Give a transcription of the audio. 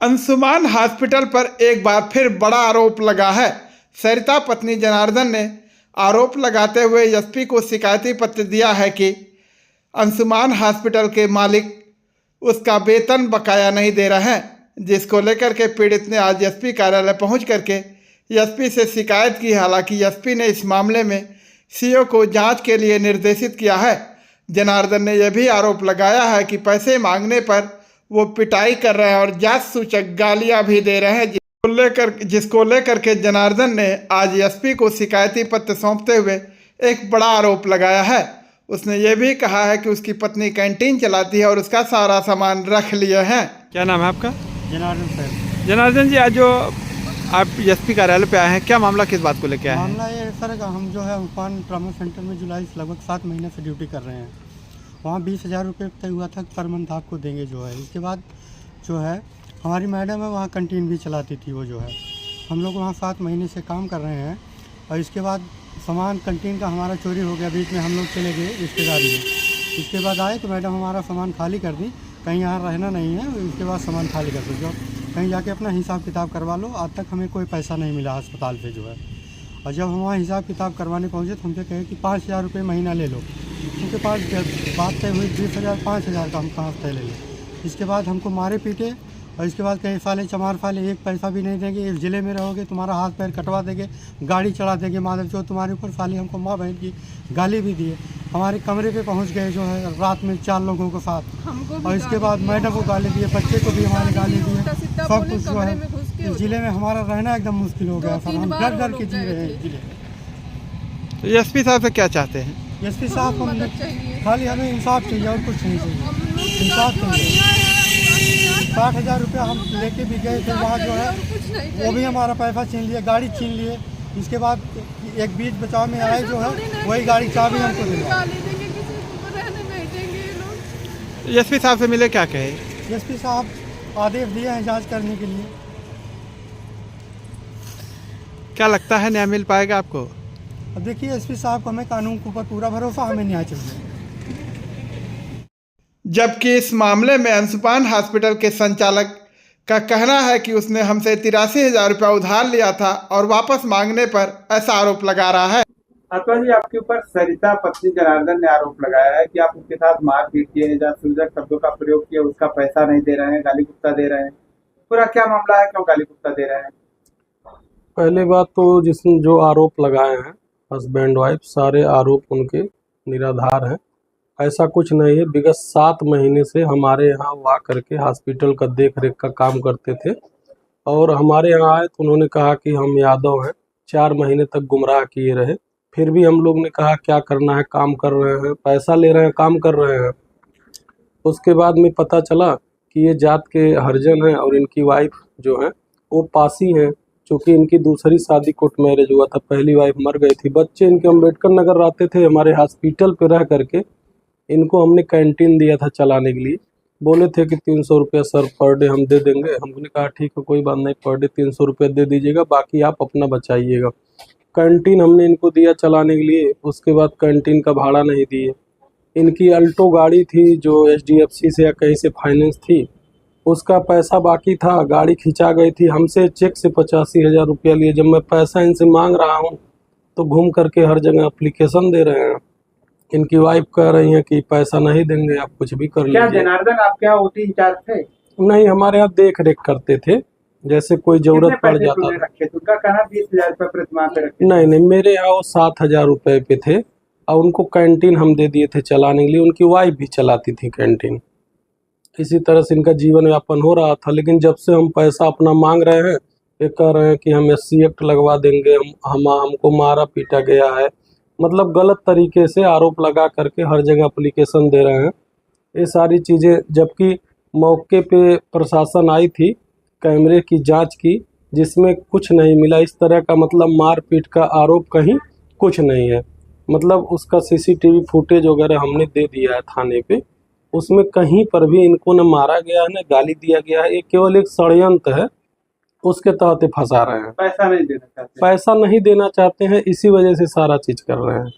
Anshuman hospital पर एक बार फिर बड़ा आरोप लगा है। सरिता पत्नी जनार्दन ने आरोप लगाते हुए एसपी को शिकायती पत्र दिया है कि अंशुमान हॉस्पिटल के मालिक उसका वेतन बकाया नहीं दे रहे हैं, जिसको लेकर के पीड़ित ने आज एसपी कार्यालय पहुंच करके एसपी से शिकायत की। हालांकि एसपी ने इस मामले में सीओ को जांच के लिए निर्देशित किया है। जनार्दन ने यह भी आरोप लगाया है कि पैसे मांगने पर वो पिटाई कर रहे हैं और जांच सूचक गालियां भी दे रहे हैं, जिसको लेकर के जनार्दन ने आज एसपी को शिकायती पत्र सौंपते हुए एक बड़ा आरोप लगाया है। उसने ये भी कहा है कि उसकी पत्नी कैंटीन चलाती है और उसका सारा सामान रख लिए हैं। क्या नाम है आपका? जनार्दन सर। जनार्दन जी, आज जो आप एसपी कार्यालय पे आए हैं, क्या मामला, किस बात को लेकर आए हैं? मामला ये है सर, हम जो है उपान ट्रामा सेंटर में जुलाई से लगभग 7 महीने से ड्यूटी कर रहे हैं। वहाँ 20,000 रुपये तय हुआ था पर मंथ आपको देंगे जो है। इसके बाद जो है हमारी मैडम है, वहाँ कैंटीन भी चलाती थी वो जो है। हम लोग वहाँ 7 महीने से काम कर रहे हैं और इसके बाद सामान कैंटीन का हमारा चोरी हो गया। बीच में हम लोग चले गए रिश्तेदारी में। इसके बाद आए तो मैडम हमारा सामान खाली कर दी, कहीं यहाँ रहना नहीं है। इसके बाद सामान खाली कर दो, कहीं जाके अपना हिसाब किताब करवा लो। आज तक हमें कोई पैसा नहीं मिला अस्पताल से जो है। और जब हम वहाँ हिसाब किताब करवाने पहुँचे तो हमसे कहे कि 5,000 रुपये महीना ले लो। उनके पास बात तय हुई 20,000 5,000 का हम कहाँ तय ले लें। इसके बाद हमको मारे पीटे और इसके बाद कहे साले चमार फाले, एक पैसा भी नहीं देंगे, इस ज़िले में रहोगे, तुम्हारा हाथ पैर कटवा देंगे, गाड़ी चढ़ा देंगे, माधव जो तुम्हारे ऊपर। साले हमको माँ बहन की गाली भी दिए। हमारे कमरे पे पहुंच गए जो है रात में 4 लोगों के साथ। और इसके बाद मैडम को गाली दिए, बच्चे को भी हमारे गाली दिए, सब कुछ जो है। इस ज़िले में हमारा रहना एकदम मुश्किल हो गया सर। हम डर डर के जी रहे हैं ज़िले में। एसपी साहब से क्या चाहते हैं? एसपी साहब हम खाली हमें इंसाफ चाहिए और कुछ नहीं चाहिए। इंसाफ चाहिए। 60,000 रुपया हम लेके भी गए थे वहाँ जो है, वो भी हमारा पैसा छीन लिए, गाड़ी छीन लिए। इसके बाद एक बीच बचाव में आए जो है, वही गाड़ी चाबी हमको दिला। एसपी साहब से मिले, क्या कहे? एसपी साहब आदेश दिए हैं जांच करने के लिए। क्या लगता है न्याय मिल पाएगा आपको? अब देखिए एसपी साहब को, हमें कानून के ऊपर पूरा भरोसा, हमें न्याय चाहिए। जबकि इस मामले में अंशुमान हॉस्पिटल के संचालक का कहना है कि उसने हमसे 83,000 रुपया उधार लिया था और वापस मांगने पर ऐसा आरोप लगा रहा है। अथवा जी, आपके ऊपर सरिता पत्नी जनार्दन ने आरोप लगाया है कि आप उसके साथ मारपीट किए हैं, जासूसक शब्दों का प्रयोग किया, उसका पैसा नहीं दे रहे हैं, गाली गुप्ता दे रहे हैं। पूरा क्या मामला है, क्यों गाली गुप्ता दे रहे हैं? पहले बात तो जिसने जो आरोप लगाए हैं हस्बैंड वाइफ, सारे आरोप उनके निराधार हैं। ऐसा कुछ नहीं है। विगत 7 महीने से हमारे यहाँ वहाँ करके हॉस्पिटल का देख रेख का काम करते थे और हमारे यहाँ आए तो उन्होंने कहा कि हम यादव हैं। 4 महीने तक गुमराह किए रहे। फिर भी हम लोग ने कहा क्या करना है, काम कर रहे हैं, पैसा ले रहे हैं, काम कर रहे हैं। उसके बाद में पता चला कि ये जात के हरिजन हैं और इनकी वाइफ जो है वो पासी हैं। चूँकि इनकी दूसरी शादी कोर्ट मैरिज हुआ था, पहली वाइफ मर गई थी। बच्चे इनके अम्बेडकर नगर रहते थे। हमारे हॉस्पिटल पे रह करके इनको हमने कैंटीन दिया था चलाने के लिए। बोले थे कि 300 रुपया सर पर डे हम दे देंगे। हमने कहा ठीक है, कोई बात नहीं, पर डे 300 रुपया दे दीजिएगा, बाकी आप अपना बचाइएगा। कैंटीन हमने इनको दिया चलाने के लिए। उसके बाद कैंटीन का भाड़ा नहीं दिए। इनकी अल्टो गाड़ी थी जो HDFC से या कहीं से फाइनेंस थी, उसका पैसा बाकी था, गाड़ी खिंचा गई थी। हमसे चेक से 85,000 रुपया लिए। जब मैं पैसा इनसे मांग रहा हूँ तो घूम करके हर जगह एप्लीकेशन दे रहे हैं। इनकी वाइफ कह रही है कि पैसा नहीं देंगे, आप कुछ भी कर लीजिए। क्या जनार्दन आपके यहाँ OT इंचार्ज थे? नहीं, हमारे यहाँ देख रेख करते थे, जैसे कोई जरूरत पड़ जाता था। उनका कहना 20,000 रुपये प्रतिमाह पे रखे। नहीं, मेरे यहाँ वो 7,000 रुपये पे थे और उनको कैंटीन हम दे दिए थे चलाने के लिए। उनकी वाइफ भी चलाती थी कैंटीन। इसी तरह से इनका जीवन यापन हो रहा था। लेकिन जब से हम पैसा अपना मांग रहे हैं, ये कह रहे हैं कि हम SC एक्ट लगवा देंगे, हमको मारा पीटा गया है। मतलब गलत तरीके से आरोप लगा करके हर जगह एप्लीकेशन दे रहे हैं। ये सारी चीज़ें, जबकि मौके पे प्रशासन आई थी, कैमरे की जांच की, जिसमें कुछ नहीं मिला। इस तरह का मतलब मारपीट का आरोप कहीं कुछ नहीं है। मतलब उसका CCTV फुटेज वगैरह हमने दे दिया है थाने पे, उसमें कहीं पर भी इनको न मारा गया है न गाली दिया गया है। ये केवल एक षड्यंत्र है, उसके तहत फंसा रहे हैं। पैसा नहीं देना चाहते, पैसा नहीं देना चाहते हैं, इसी वजह से सारा चीज कर रहे हैं।